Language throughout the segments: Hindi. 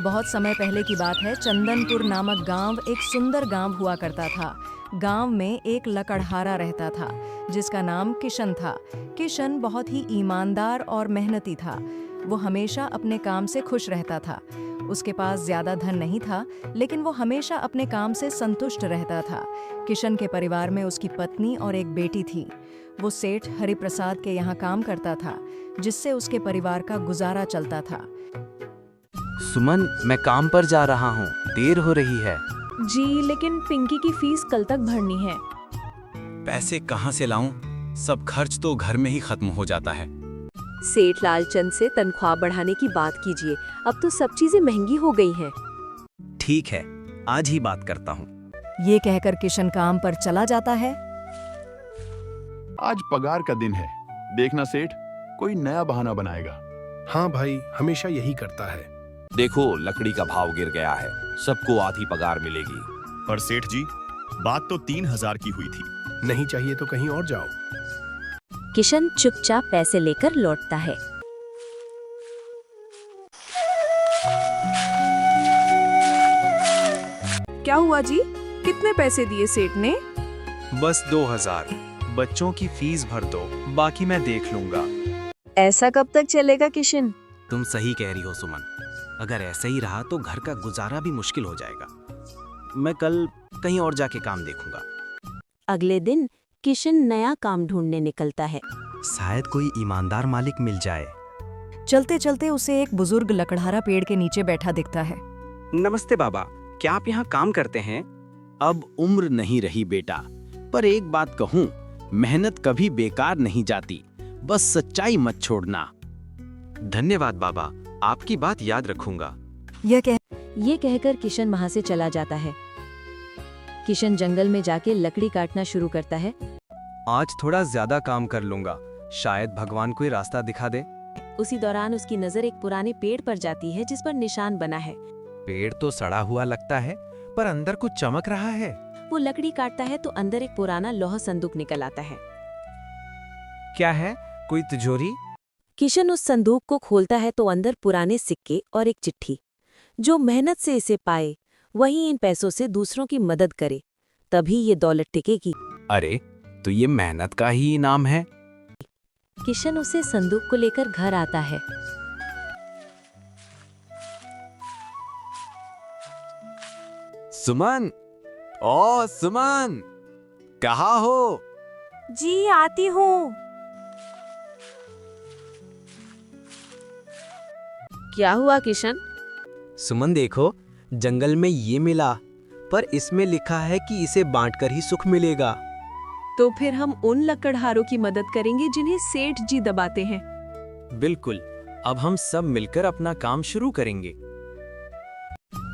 बहुत समय पहले की बात है। चंदनपुर नामक गांव एक सुंदर गांव हुआ करता था। गांव में एक लकड़हारा रहता था जिसका नाम किशन था। किशन बहुत ही ईमानदार और मेहनती था। वो हमेशा अपने काम से खुश रहता था। उसके पास ज्यादा धन नहीं था, लेकिन वो हमेशा अपने काम से संतुष्ट रहता था। किशन के परिवार में उसकी पत्नी और एक बेटी थी। वो सेठ हरिप्रसाद के यहाँ काम करता था, जिससे उसके परिवार का गुजारा चलता था। सुमन, मैं काम पर जा रहा हूँ, देर हो रही है। जी, लेकिन पिंकी की फीस कल तक भरनी है। पैसे कहाँ से लाऊं? सब खर्च तो घर में ही खत्म हो जाता है। सेठ लालचंद से तनख्वाह बढ़ाने की बात कीजिए। अब तो सब चीजें महंगी हो गई हैं। ठीक है, आज ही बात करता हूँ। ये कहकर किशन काम पर चला जाता है। आज पगार का दिन है, देखना सेठ कोई नया बहाना बनाएगा। हाँ भाई, हमेशा यही करता है। देखो, लकड़ी का भाव गिर गया है, सबको आधी पगार मिलेगी। पर सेठ जी, बात तो 3000 की हुई थी। नहीं चाहिए तो कहीं और जाओ। किशन चुपचाप पैसे लेकर लौटता है। क्या हुआ जी? कितने पैसे दिए सेठ ने? बस 2000। बच्चों की फीस भर दो, बाकी मैं देख लूंगा। ऐसा कब तक चलेगा किशन? तुम सही कह रही हो सुमन, अगर ऐसे ही रहा तो घर का गुजारा भी मुश्किल हो जाएगा। मैं कल कहीं और जाके काम देखूंगा। अगले दिन किशन नया काम ढूंढने निकलता है। शायद कोई ईमानदार मालिक मिल जाए। चलते चलते उसे एक बुजुर्ग लकड़हारा पेड़ के नीचे बैठा दिखता है। नमस्ते बाबा, क्या आप यहाँ काम करते हैं? अब उम्र नहीं रही बेटा, पर एक बात कहूँ, मेहनत कभी बेकार नहीं जाती, बस सच्चाई मत छोड़ना। धन्यवाद बाबा, आपकी बात याद रखूंगा। ये कहकर किशन वहां से चला जाता है। किशन जंगल में जाके लकड़ी काटना शुरू करता है। आज थोड़ा ज्यादा काम कर लूंगा, शायद भगवान कोई रास्ता दिखा दे। उसी दौरान उसकी नजर एक पुराने पेड़ पर जाती है जिस पर निशान बना है। पेड़ तो सड़ा हुआ लगता है, पर अंदर कुछ चमक रहा है। वो लकड़ी काटता है तो अंदर एक पुराना लोहा संदूक निकल आता है। क्या है? कोई तिजोरी? किशन उस संदूक को खोलता है तो अंदर पुराने सिक्के और एक चिट्ठी। जो मेहनत से इसे पाए वही इन पैसों से दूसरों की मदद करे, तभी ये दौलत टिकेगी। अरे, तो ये मेहनत का ही इनाम है। किशन उसे संदूक को लेकर घर आता है। सुमन, ओ सुमन, कहाँ हो? जी, आती हूँ। क्या हुआ किशन? सुमन देखो, जंगल में ये मिला, पर इसमें लिखा है कि इसे बांटकर ही सुख मिलेगा। तो फिर हम उन लकड़हारों की मदद करेंगे जिन्हें सेठ जी दबाते हैं। बिल्कुल, अब हम सब मिलकर अपना काम शुरू करेंगे।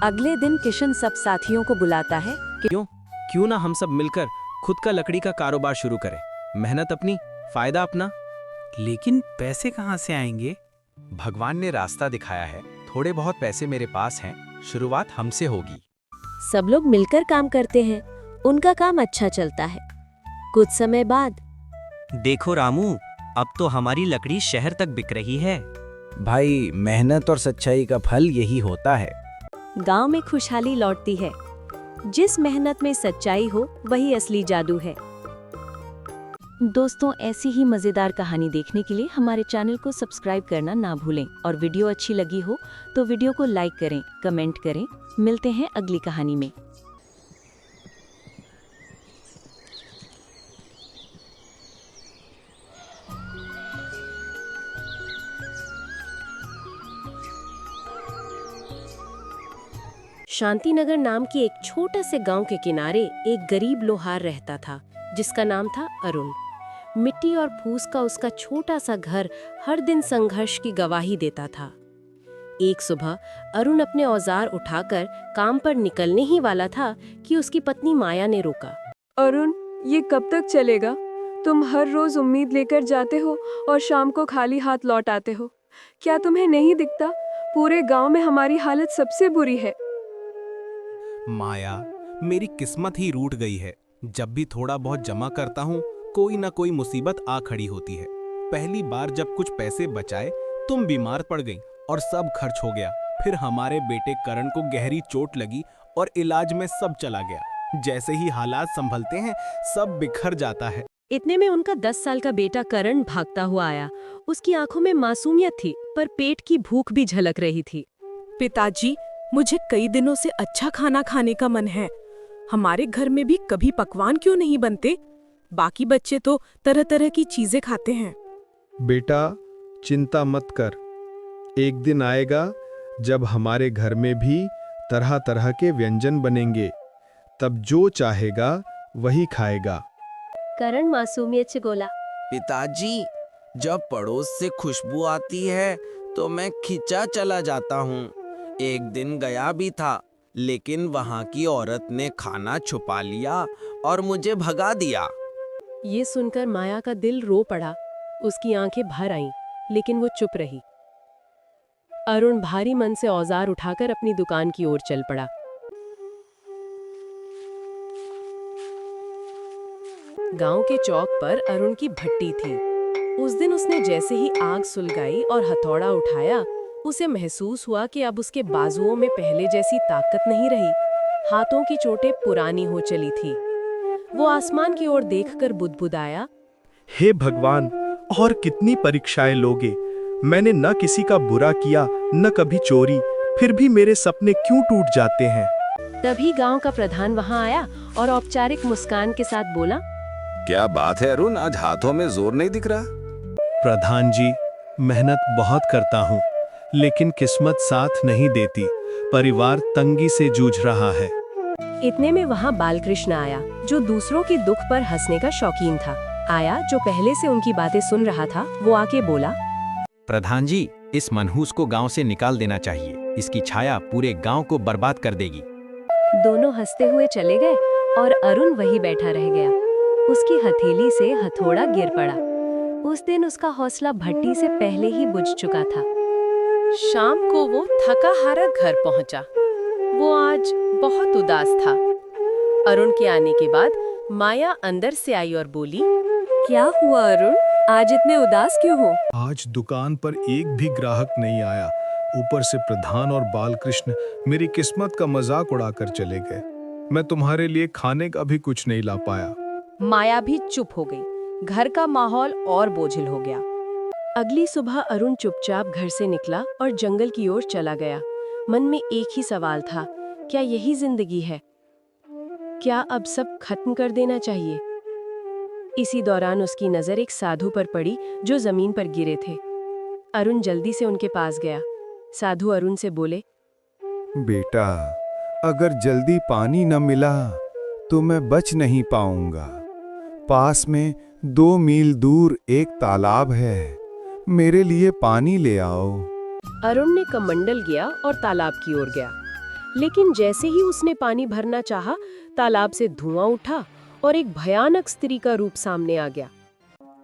अगले दिन किशन सब साथियों को बुलाता है। क्यों ना हम सब मिलकर खुद का लकड़ी का कारोबार शुरू करें। मेहनत अपनी, फायदा अपना। लेकिन पैसे कहाँ से आएंगे? भगवान ने रास्ता दिखाया है, थोड़े बहुत पैसे मेरे पास हैं, शुरुआत हमसे होगी। सब लोग मिलकर काम करते हैं। उनका काम अच्छा चलता है। कुछ समय बाद देखो रामू, अब तो हमारी लकड़ी शहर तक बिक रही है। भाई, मेहनत और सच्चाई का फल यही होता है। गांव में खुशहाली लौटती है। जिस मेहनत में सच्चाई हो वही असली जादू है। दोस्तों, ऐसी ही मजेदार कहानी देखने के लिए हमारे चैनल को सब्सक्राइब करना ना भूलें और वीडियो अच्छी लगी हो तो वीडियो को लाइक करें, कमेंट करें। मिलते हैं अगली कहानी में। शांतिनगर नाम की एक छोटे से गांव के किनारे एक गरीब लोहार रहता था जिसका नाम था अरुण। मिट्टी और फूस का उसका छोटा सा घर हर दिन संघर्ष की गवाही देता था। एक सुबह अरुण अपने औजार उठाकर काम पर निकलने ही वाला था कि उसकी पत्नी माया ने रोका। अरुण, ये कब तक चलेगा? तुम हर रोज उम्मीद लेकर जाते हो और शाम को खाली हाथ लौट आते हो। क्या तुम्हें नहीं दिखता? पूरे गांव में हमारी हालत सबसे बुरी है। माया, मेरी किस्मत ही रूठ गई है। जब भी थोड़ा बहुत जमा करता हूँ, कोई ना कोई मुसीबत आ खड़ी होती है। पहली बार जब कुछ पैसे बचाए, तुम बीमार पड़ गई और सब खर्च हो गया। फिर हमारे बेटे करण को गहरी चोट लगी और इलाज में सब चला गया। जैसे ही हालात संभलते हैं सब बिखर जाता है। इतने में उनका 10 साल का बेटा करण भागता हुआ आया। उसकी आंखों में मासूमियत थी, पर पेट की भूख भी झलक रही थी। पिताजी, मुझे कई दिनों से अच्छा खाना खाने का मन है। हमारे घर में भी कभी पकवान क्यों नहीं बनते? बाकी बच्चे तो तरह तरह की चीजें खाते हैं। बेटा, चिंता मत कर। एक दिन आएगा जब हमारे घर में भी तरह तरह के व्यंजन बनेंगे। तब जो चाहेगा वही खाएगा। करण मासूमियत से बोला, पिताजी, जब पड़ोस से खुशबू आती है तो मैं खिंचा चला जाता हूँ। एक दिन गया भी था, लेकिन वहाँ की औरत ने खाना छुपा लिया और मुझे भगा दिया। ये सुनकर माया का दिल रो पड़ा। उसकी आंखें भर आईं, लेकिन वो चुप रही। अरुण भारी मन से औजार उठाकर अपनी दुकान की ओर चल पड़ा। गांव के चौक पर अरुण की भट्टी थी। उस दिन उसने जैसे ही आग सुलगाई और हथौड़ा उठाया, उसे महसूस हुआ कि अब उसके बाजुओं में पहले जैसी ताकत नहीं रही। हाथों की चोटें पुरानी हो चली थी। वो आसमान की ओर देखकर बुदबुदाया, हे भगवान, और कितनी परीक्षाएं लोगे? मैंने न किसी का बुरा किया, न कभी चोरी, फिर भी मेरे सपने क्यों टूट जाते हैं? तभी गांव का प्रधान वहां आया और औपचारिक मुस्कान के साथ बोला, क्या बात है अरुण, आज हाथों में जोर नहीं दिख रहा? प्रधान जी, मेहनत बहुत करता हूँ, लेकिन किस्मत साथ नहीं देती। परिवार तंगी से जूझ रहा है। इतने में वहां बालकृष्ण आया, जो दूसरों के दुख पर हंसने का शौकीन था। आया जो पहले से उनकी बातें सुन रहा था, वो आके बोला, प्रधान जी, इस मनहूस को गांव से निकाल देना चाहिए। इसकी छाया पूरे गांव को बर्बाद कर देगी। दोनों हंसते हुए चले गए और अरुण वहीं बैठा रह गया। उसकी हथेली से हथौड़ा गिर पड़ा। उस दिन उसका हौसला भट्टी से पहले ही बुझ चुका था। शाम को वो थका हारा घर पहुंचा। वो आज बहुत उदास था। अरुण के आने के बाद माया अंदर से आई और बोली, क्या हुआ अरुण, आज इतने उदास क्यों हो? आज दुकान पर एक भी ग्राहक नहीं आया। ऊपर से प्रधान और बालकृष्ण मेरी किस्मत का मजाक उड़ाकर चले गए। मैं तुम्हारे लिए खाने का भी कुछ नहीं ला पाया। माया भी चुप हो गई। घर का माहौल और बोझिल हो गया। अगली सुबह अरुण चुपचाप घर से निकला और जंगल की ओर चला गया। मन में एक ही सवाल था, क्या यही जिंदगी है? क्या अब सब खत्म कर देना चाहिए? इसी दौरान उसकी नजर एक साधु पर पड़ी जो जमीन पर गिरे थे। अरुण जल्दी से उनके पास गया। साधु अरुण से बोले, बेटा, अगर जल्दी पानी न मिला तो मैं बच नहीं पाऊंगा। पास में 2 मील दूर एक तालाब है, मेरे लिए पानी ले आओ। अरुण ने कमंडल गया और तालाब की ओर गया, लेकिन जैसे ही उसने पानी भरना चाहा, तालाब से धुआं उठा और एक भयानक स्त्री का रूप सामने आ गया।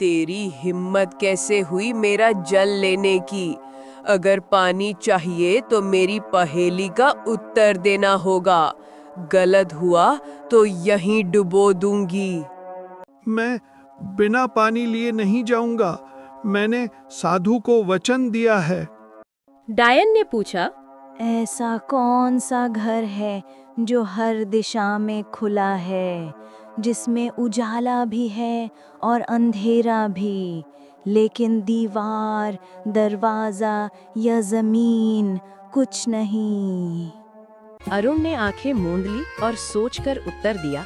तेरी हिम्मत कैसे हुई मेरा जल लेने की? अगर पानी चाहिए तो मेरी पहेली का उत्तर देना होगा। गलत हुआ तो यहीं डुबो दूंगी। मैं बिना पानी लिए नहीं जाऊंगा। मैंने साधु को वचन दिया है। डायन ने पूछा, ऐसा कौन सा घर है जो हर दिशा में खुला है, जिसमें उजाला भी है और अंधेरा भी, लेकिन दीवार, दरवाजा या जमीन कुछ नहीं? अरुण ने आंखें मूंद ली और सोचकर उत्तर दिया,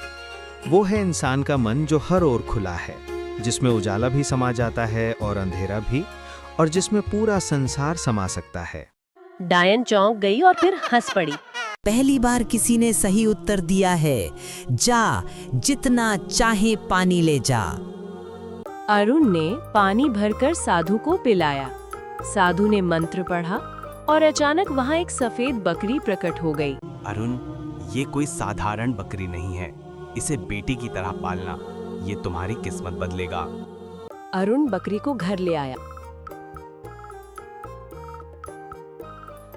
वो है इंसान का मन जो हर ओर खुला है, जिसमें उजाला भी समा जाता है और अंधेरा भी, और जिसमें पूरा संसार समा सकता है। डायन चौंक गई और फिर हंस पड़ी। पहली बार किसी ने सही उत्तर दिया है। जा, जितना चाहे पानी ले जा। अरुण ने पानी भरकर साधु को पिलाया। साधु ने मंत्र पढ़ा और अचानक वहां एक सफेद बकरी प्रकट हो गई। अरुण, ये कोई साधारण बकरी नहीं है। इसे बेटी की तरह पालना, ये तुम्हारी किस्मत बदलेगा। अरुण बकरी को घर ले आया।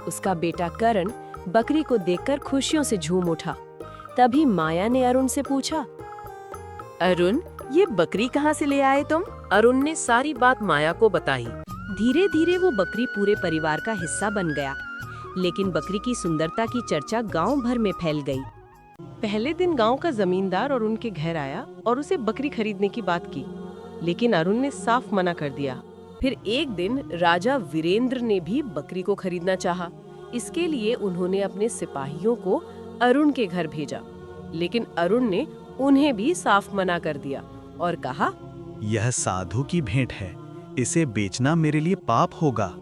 उसका बेटा करण बकरी को देखकर खुशियों से झूम उठा। तभी माया ने अरुण से पूछा, अरुण, ये बकरी कहाँ से ले आए तुम? अरुण ने सारी बात माया को बताई। धीरे धीरे वो बकरी पूरे परिवार का हिस्सा बन गया। लेकिन बकरी की सुंदरता की चर्चा गांव भर में फैल गई। पहले दिन गांव का जमींदार और उनके घर आया और उसे बकरी खरीदने की बात की, लेकिन अरुण ने साफ मना कर दिया। फिर एक दिन राजा वीरेंद्र ने भी बकरी को खरीदना चाहा। इसके लिए उन्होंने अपने सिपाहियों को अरुण के घर भेजा, लेकिन अरुण ने उन्हें भी साफ मना कर दिया और कहा, यह साधु की भेंट है, इसे बेचना मेरे लिए पाप होगा।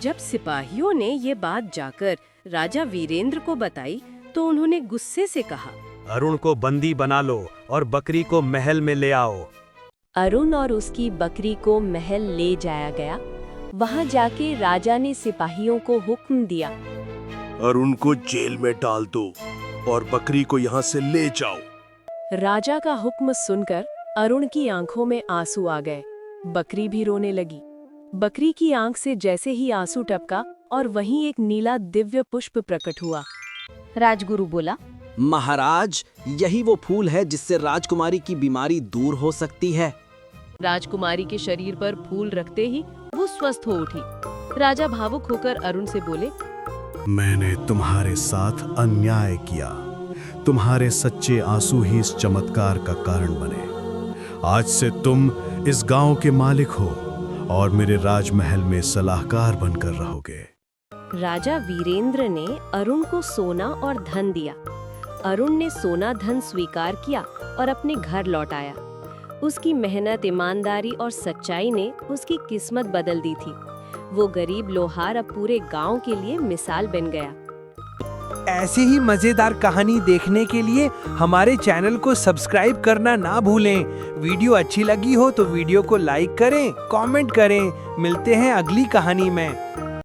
जब सिपाहियों ने ये बात जाकर राजा वीरेंद्र को बताई तो उन्होंने गुस्से से कहा, अरुण को बंदी बना लो और बकरी को महल में ले आओ। अरुण और उसकी बकरी को महल ले जाया गया। वहां जाके राजा ने सिपाहियों को हुक्म दिया, अरुण को जेल में डाल दो और बकरी को यहाँ से ले जाओ। राजा का हुक्म सुनकर अरुण की आंखों में आंसू आ गए। बकरी भी रोने लगी। बकरी की आंख से जैसे ही आंसू टपका और वहीं एक नीला दिव्य पुष्प प्रकट हुआ। राजगुरु बोला, महाराज, यही वो फूल है जिससे राजकुमारी की बीमारी दूर हो सकती है। राजकुमारी के शरीर पर फूल रखते ही वो स्वस्थ हो उठी। राजा भावुक होकर अरुण से बोले, मैंने तुम्हारे साथ अन्याय किया। तुम्हारे सच्चे आंसू ही इस चमत्कार का कारण बने। आज से तुम इस गांव के मालिक हो और मेरे राजमहल में सलाहकार बनकर रहोगे। राजा वीरेंद्र ने अरुण को सोना और धन दिया। अरुण ने सोना धन स्वीकार किया और अपने घर लौट आया। उसकी मेहनत, ईमानदारी और सच्चाई ने उसकी किस्मत बदल दी थी। वो गरीब लोहार अब पूरे गांव के लिए मिसाल बन गया। ऐसी ही मजेदार कहानी देखने के लिए हमारे चैनल को सब्सक्राइब करना ना भूलें। वीडियो अच्छी लगी हो तो वीडियो को लाइक करें, कमेंट करें। मिलते हैं अगली कहानी में।